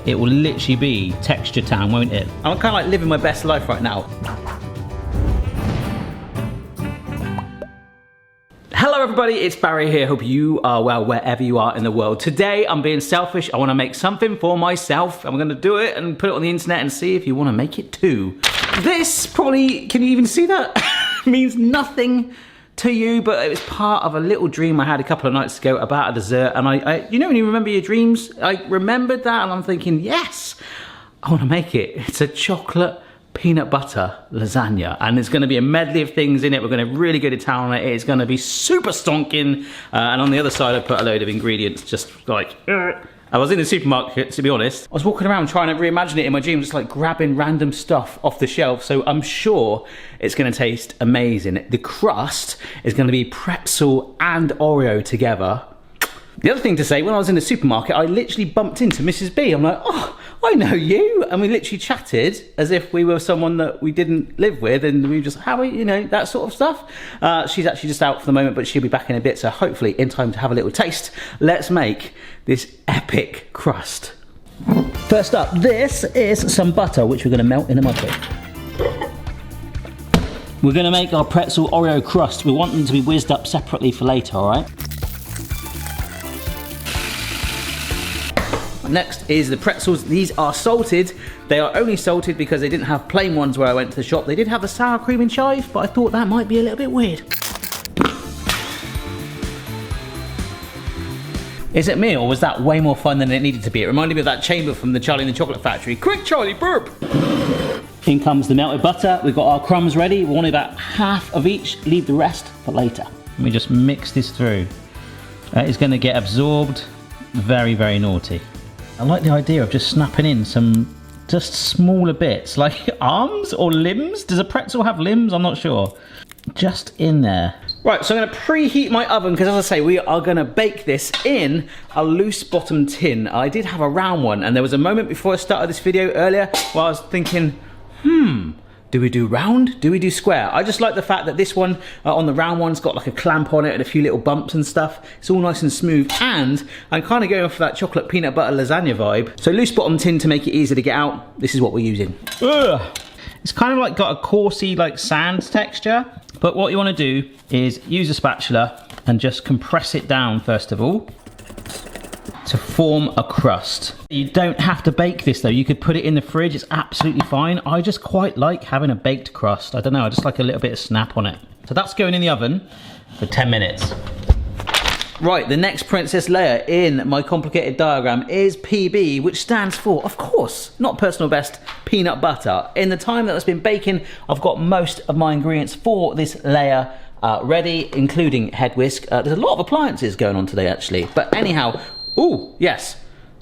it will literally be texture town, won't it? I'm kind of like living my best life right now. Hello everybody, it's Barry here. Hope you are well wherever you are in the world. Today I'm being selfish. I want to make something for myself. I'm going to do it and put it on the internet and see if you want to make it too. This probably, can you even see that? Means nothing to you, but it was part of a little dream I had a couple of nights ago about a dessert. And I you know when you remember your dreams? I remembered that and I'm thinking, yes, I want to make it. It's a chocolate peanut butter lasagna, and there's going to be a medley of things in it. We're going to really go to town on it. It's going to be super stonking, and on the other side I put a load of ingredients, just like I was in the supermarket, to be honest. I was walking around trying to reimagine it in my dream, just like grabbing random stuff off the shelf, so I'm sure it's going to taste amazing. The crust is going to be pretzel and Oreo together. The other thing to say, when I was in the supermarket, I literally bumped into Mrs. B. I'm like, oh, I know you. And we literally chatted as if we were someone that we didn't live with, and we were just, how are you, know, that sort of stuff. She's actually just out for the moment, but she'll be back in a bit, so hopefully in time to have a little taste. Let's make this epic crust. First up, this is some butter, which we're gonna melt in a microwave. We're gonna make our pretzel Oreo crust. We want them to be whizzed up separately for later, all right? Next is the pretzels. These are salted. They are only salted because they didn't have plain ones where I went to the shop. They did have the sour cream and chive, but I thought that might be a little bit weird. Is it me, or was that way more fun than it needed to be? It reminded me of that chamber from the Charlie and the Chocolate Factory. Quick, Charlie, burp! In comes the melted butter. We've got our crumbs ready. We want about half of each. Leave the rest for later. Let me just mix this through. It's going to get absorbed. Very, very naughty. I like the idea of just snapping in some just smaller bits, like arms or limbs. Does a pretzel have limbs? I'm not sure. Just in there. Right, so I'm going to preheat my oven because, as I say, we are going to bake this in a loose bottom tin. I did have a round one, and there was a moment before I started this video earlier where I was thinking, do we do round? Do we do square? I just like the fact that this one on the round one's got like a clamp on it and a few little bumps and stuff. It's all nice and smooth, and I'm kind of going for that chocolate peanut butter lasagna vibe. So loose bottom tin to make it easier to get out. This is what we're using. Ugh. It's kind of like got a coarsey like sand texture, but what you want to do is use a spatula and just compress it down first of all to form a crust. You don't have to bake this though. You could put it in the fridge. It's absolutely fine. I just quite like having a baked crust. I don't know, I just like a little bit of snap on it. So that's going in the oven for 10 minutes. Right, the next princess layer in my complicated diagram is PB, which stands for, of course, not personal best, peanut butter. In the time that it's been baking, I've got most of my ingredients for this layer ready, including head whisk. There's a lot of appliances going on today actually, but anyhow, ooh, yes,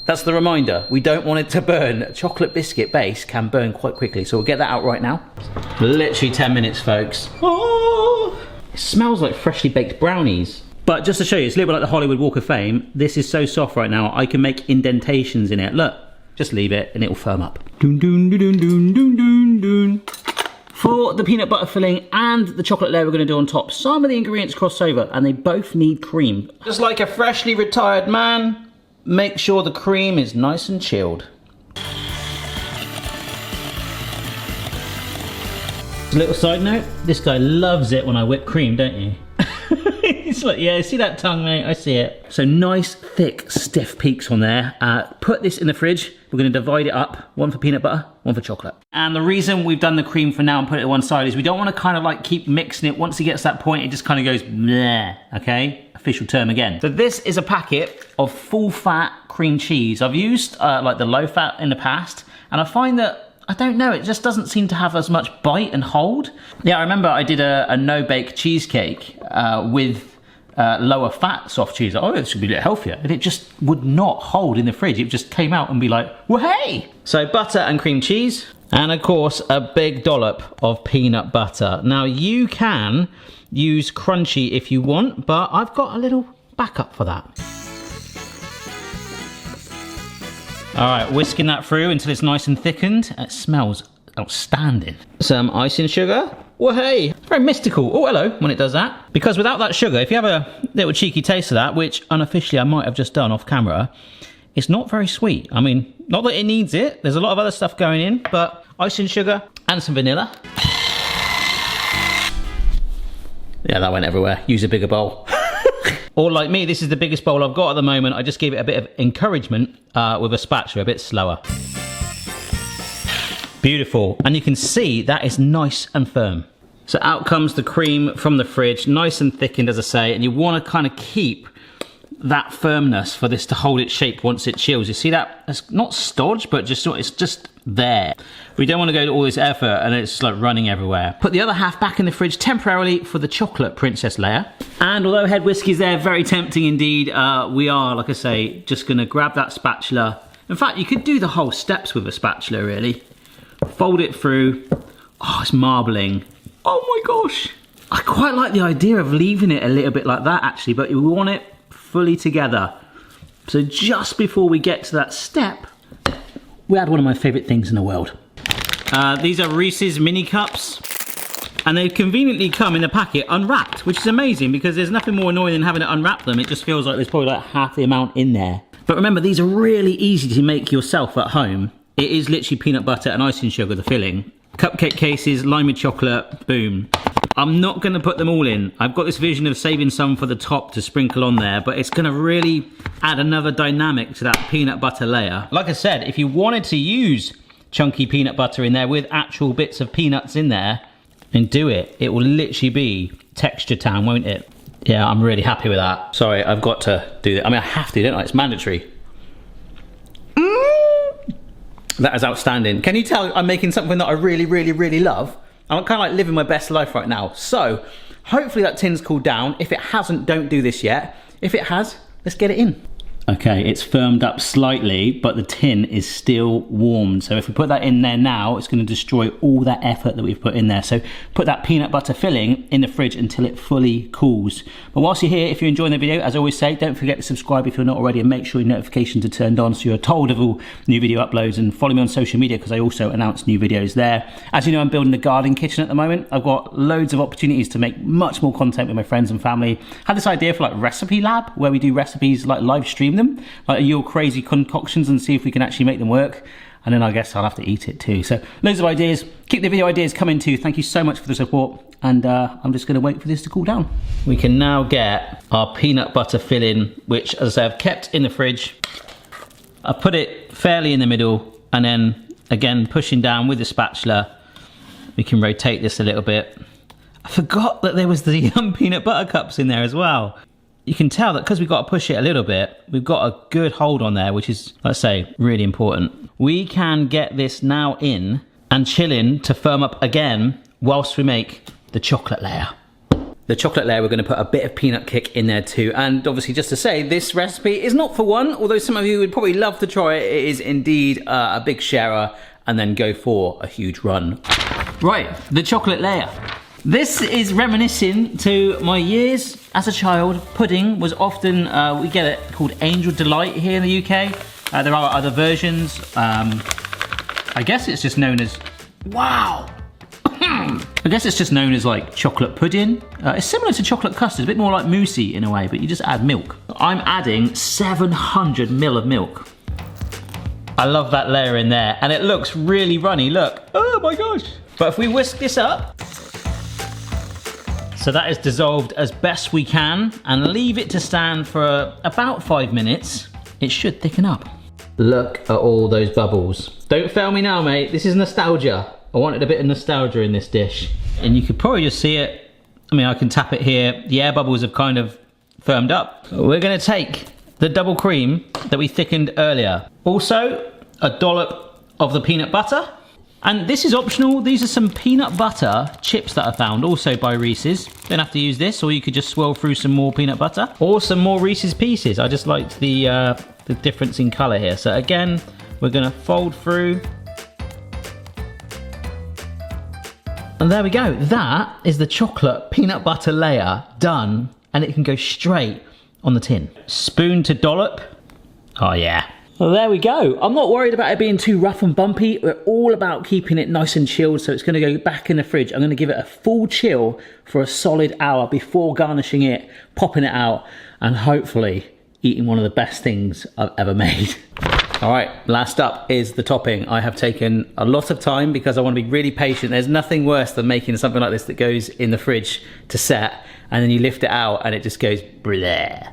that's the reminder. We don't want it to burn. Chocolate biscuit base can burn quite quickly, so we'll get that out right now. Literally 10 minutes, folks. Oh, it smells like freshly baked brownies. But just to show you, it's a little bit like the Hollywood Walk of Fame. This is so soft right now, I can make indentations in it. Look, just leave it and it will firm up. Doon, doon, doon, doon, doon, doon, doon. For the peanut butter filling and the chocolate layer we're going to do on top, some of the ingredients cross over and they both need cream. Just like a freshly retired man, make sure the cream is nice and chilled. A little side note, this guy loves it when I whip cream, don't you? It's like, yeah, see that tongue, mate? I see it. So nice, thick, stiff peaks on there. Put this in the fridge. We're going to divide it up. One for peanut butter, one for chocolate. And the reason we've done the cream for now and put it to one side is we don't want to kind of like keep mixing it. Once it gets to that point, it just kind of goes bleh, okay? Official term again. So this is a packet of full fat cream cheese. I've used like the low fat in the past, and I find that I don't know, it just doesn't seem to have as much bite and hold. Yeah, I remember I did a no-bake cheesecake with lower fat soft cheese. Oh, this should be a bit healthier. And it just would not hold in the fridge. It just came out and be like, well, hey! So butter and cream cheese. And of course, a big dollop of peanut butter. Now you can use crunchy if you want, but I've got a little backup for that. All right, whisking that through until it's nice and thickened. It smells outstanding. Some icing sugar. Well, hey, it's very mystical. Oh, hello, when it does that. Because without that sugar, if you have a little cheeky taste of that, which unofficially I might have just done off camera, It's not very sweet. I mean, not that it needs it. There's a lot of other stuff going in, but icing sugar and some vanilla. Yeah, that went everywhere. Use a bigger bowl. Or like me, this is the biggest bowl I've got at the moment. I just gave it a bit of encouragement with a spatula, a bit slower. Beautiful. And you can see that is nice and firm. So out comes the cream from the fridge, nice and thickened, as I say, and you want to kind of keep that firmness for this to hold its shape once it chills. You see that? It's not stodge, but just it's just there. We don't want to go to all this effort and it's like running everywhere. Put the other half back in the fridge temporarily for the chocolate princess layer. And although head whisk is there, very tempting indeed, we are, like I say, just going to grab that spatula. In fact, you could do the whole steps with a spatula, really. Fold it through. Oh, it's marbling. Oh my gosh. I quite like the idea of leaving it a little bit like that, actually, but we want it fully together. So just before we get to that step, we add one of my favorite things in the world. These are Reese's mini cups, and they conveniently come in the packet unwrapped, which is amazing because there's nothing more annoying than having to unwrap them. It just feels like there's probably like half the amount in there. But remember, these are really easy to make yourself at home. It is literally peanut butter and icing sugar, the filling. Cupcake cases, lime with chocolate, boom. I'm not going to put them all in. I've got this vision of saving some for the top to sprinkle on there, but it's going to really add another dynamic to that peanut butter layer. Like I said, if you wanted to use chunky peanut butter in there with actual bits of peanuts in there, then do it. It will literally be texture town, won't it? Yeah, I'm really happy with that. Sorry, I've got to do that. I mean, I have to, don't I? It's mandatory. That is outstanding. Can you tell I'm making something that I really, really, really love? I'm kind of like living my best life right now. So, hopefully that tin's cooled down. If it hasn't, don't do this yet. If it has, let's get it in. Okay, it's firmed up slightly, but the tin is still warmed. So if we put that in there now, it's going to destroy all that effort that we've put in there. So put that peanut butter filling in the fridge until it fully cools. But whilst you're here, if you're enjoying the video, as I always say, don't forget to subscribe if you're not already, and make sure your notifications are turned on so you're told of all new video uploads, and follow me on social media because I also announce new videos there. As you know, I'm building a garden kitchen at the moment. I've got loads of opportunities to make much more content with my friends and family. I had this idea for like Recipe Lab, where we do recipes, like live stream them, like your crazy concoctions, and see if we can actually make them work. And then I guess I'll have to eat it too. So loads of ideas. Keep the video ideas coming too. Thank you so much for the support. And I'm just going to wait for this to cool down. We can now get our peanut butter filling, which, as I say, I've kept in the fridge. I put it fairly in the middle, and then again pushing down with the spatula, we can rotate this a little bit. I forgot that there was the peanut butter cups in there as well. You can tell that because we've got to push it a little bit, we've got a good hold on there, which is, let's say, really important. We can get this now in and chilling to firm up again whilst we make the chocolate layer. The chocolate layer, we're going to put a bit of peanut kick in there too. And obviously, just to say, this recipe is not for one, although some of you would probably love to try it. It is indeed a big sharer, and then go for a huge run. Right, the chocolate layer. This is reminiscing to my years as a child. Pudding was often, we get it called Angel Delight here in the UK. There are other versions. I guess it's just known as, wow. I guess it's just known as like chocolate pudding. It's similar to chocolate custard, a bit more like moussey in a way, but you just add milk. I'm adding 700 ml of milk. I love that layer in there, and it looks really runny, look. Oh my gosh. But if we whisk this up, so that is dissolved as best we can, and leave it to stand for about 5 minutes. It should thicken up. Look at all those bubbles. Don't fail me now, mate. This is nostalgia. I wanted a bit of nostalgia in this dish. And you could probably just see it. I mean, I can tap it here. The air bubbles have kind of firmed up. We're gonna take the double cream that we thickened earlier. Also, a dollop of the peanut butter. And this is optional. These are some peanut butter chips that I found, also by Reese's. Don't have to use this, or you could just swirl through some more peanut butter, or some more Reese's Pieces. I just liked the difference in color here. So again, we're gonna fold through. And there we go. That is the chocolate peanut butter layer done, and it can go straight on the tin. Spoon to dollop. Oh yeah. Well, there we go. I'm not worried about it being too rough and bumpy. We're all about keeping it nice and chilled, so it's going to go back in the fridge. I'm going to give it a full chill for a solid hour before garnishing it, popping it out, and hopefully eating one of the best things I've ever made. All right, last up is the topping. I have taken a lot of time because I want to be really patient. There's nothing worse than making something like this that goes in the fridge to set and then you lift it out and it just goes bleh.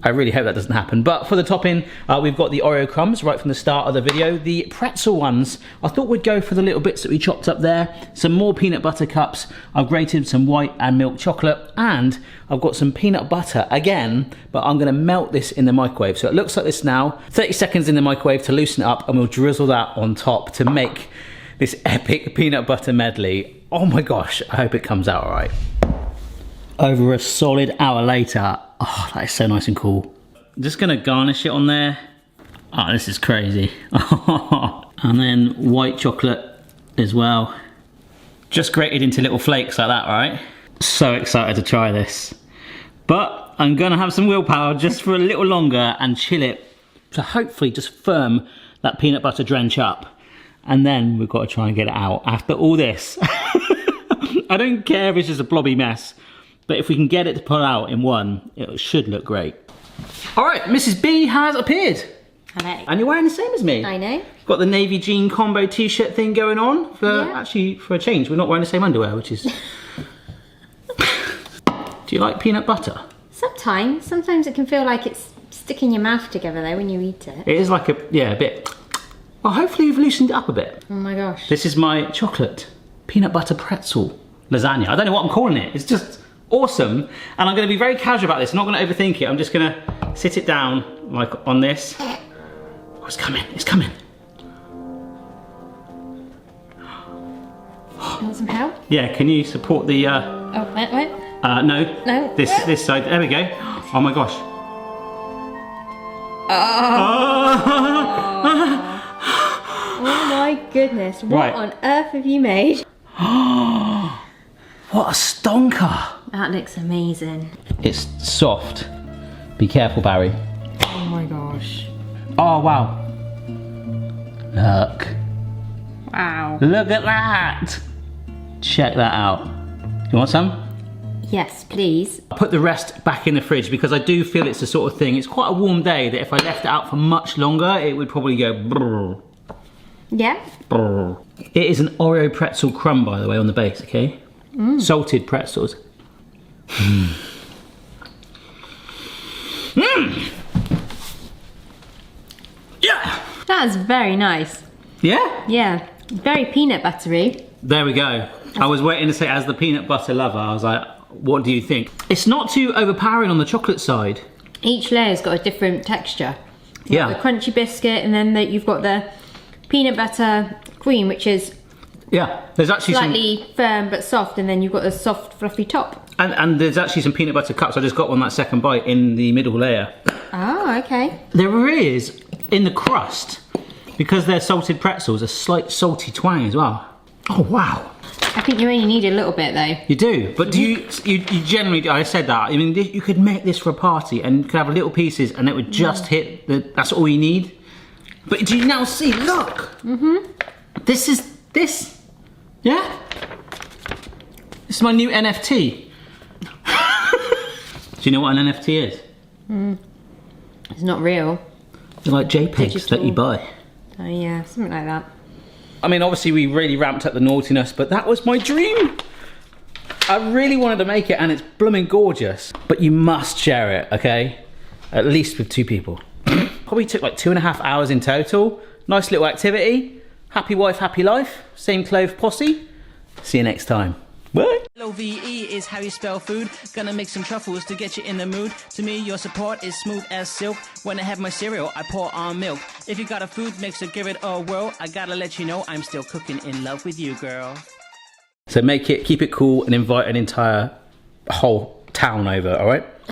I really hope that doesn't happen. But for the topping, we've got the Oreo crumbs right from the start of the video. The pretzel ones, I thought we'd go for the little bits that we chopped up there. Some more peanut butter cups. I've grated some white and milk chocolate, and I've got some peanut butter again, but I'm gonna melt this in the microwave. So it looks like this now. 30 seconds in the microwave to loosen it up, and we'll drizzle that on top to make this epic peanut butter medley. Oh my gosh, I hope it comes out all right. Over a solid hour later, oh, that is so nice and cool. I'm just gonna garnish it on there. Oh, this is crazy. And then white chocolate as well. Just grated into little flakes like that, right? So excited to try this. But I'm gonna have some willpower just for a little longer and chill it to hopefully just firm that peanut butter drench up. And then we've got to try and get it out after all this. I don't care if it's just a blobby mess. But if we can get it to pull out in one, it should look great. All right, Mrs. B has appeared. Hello. And you're wearing the same as me. I know. Got the navy jean combo t-shirt thing going on. Actually, for a change, we're not wearing the same underwear, which is... Do you like peanut butter? Sometimes. Sometimes it can feel like it's sticking your mouth together though when you eat it. It is like a bit. Well, hopefully you've loosened it up a bit. Oh my gosh. This is my chocolate peanut butter pretzel lasagna. I don't know what I'm calling it. It's just... awesome, and I'm going to be very casual about this. I'm not going to overthink it. I'm just going to sit it down like on this. Oh, it's coming, it's coming. Want some help? Yeah, can you support the... Oh, wait. No. No. This side, there we go. Oh my gosh. Oh my goodness, what on earth have you made? What a stonker. That looks amazing. It's soft. Be careful, Barry. Oh my gosh. Oh, wow. Look. Wow. Look at that. Check that out. You want some? Yes, please. I'll put the rest back in the fridge because I do feel it's the sort of thing, it's quite a warm day that if I left it out for much longer, it would probably go brrr. Yeah? Brrr. It is an Oreo pretzel crumb, by the way, on the base, okay? Salted pretzels. Yeah! That is very nice. Yeah? Yeah, very peanut buttery. There we go. I was waiting to say, as the peanut butter lover, I was like, what do you think? It's not too overpowering on the chocolate side. Each layer's got a different texture. Yeah. The crunchy biscuit, and then you've got the peanut butter cream, which is there's actually slightly firm but soft, and then you've got a soft, fluffy top. And there's actually some peanut butter cups. I just got one that second bite in the middle layer. Oh, okay. There is, in the crust, because they're salted pretzels, a slight salty twang as well. Oh, wow. I think you only need a little bit though. You do, but do you generally, I said that, I mean, you could make this for a party and you could have little pieces and it would just hit, that's all you need. But do you now see, look. This, yeah? This is my new NFT. Do you know what an NFT is? It's not real. They're like JPEGs Digital. that you buy. Oh yeah, something like that. I mean, obviously we really ramped up the naughtiness, but that was my dream. I really wanted to make it and it's blooming gorgeous. But you must share it, okay? At least with 2 people. Probably took like 2.5 hours in total. Nice little activity. Happy wife, happy life. Same clove posse. See you next time. Bye. L-O-V-E is how you spell food. Gonna make some truffles to get you in the mood. To me, your support is smooth as silk. When I have my cereal, I pour on milk. If you got a food mixer, give it a whirl. I gotta let you know I'm still cooking in love with you, girl. So keep it cool and invite an entire whole town over, all right?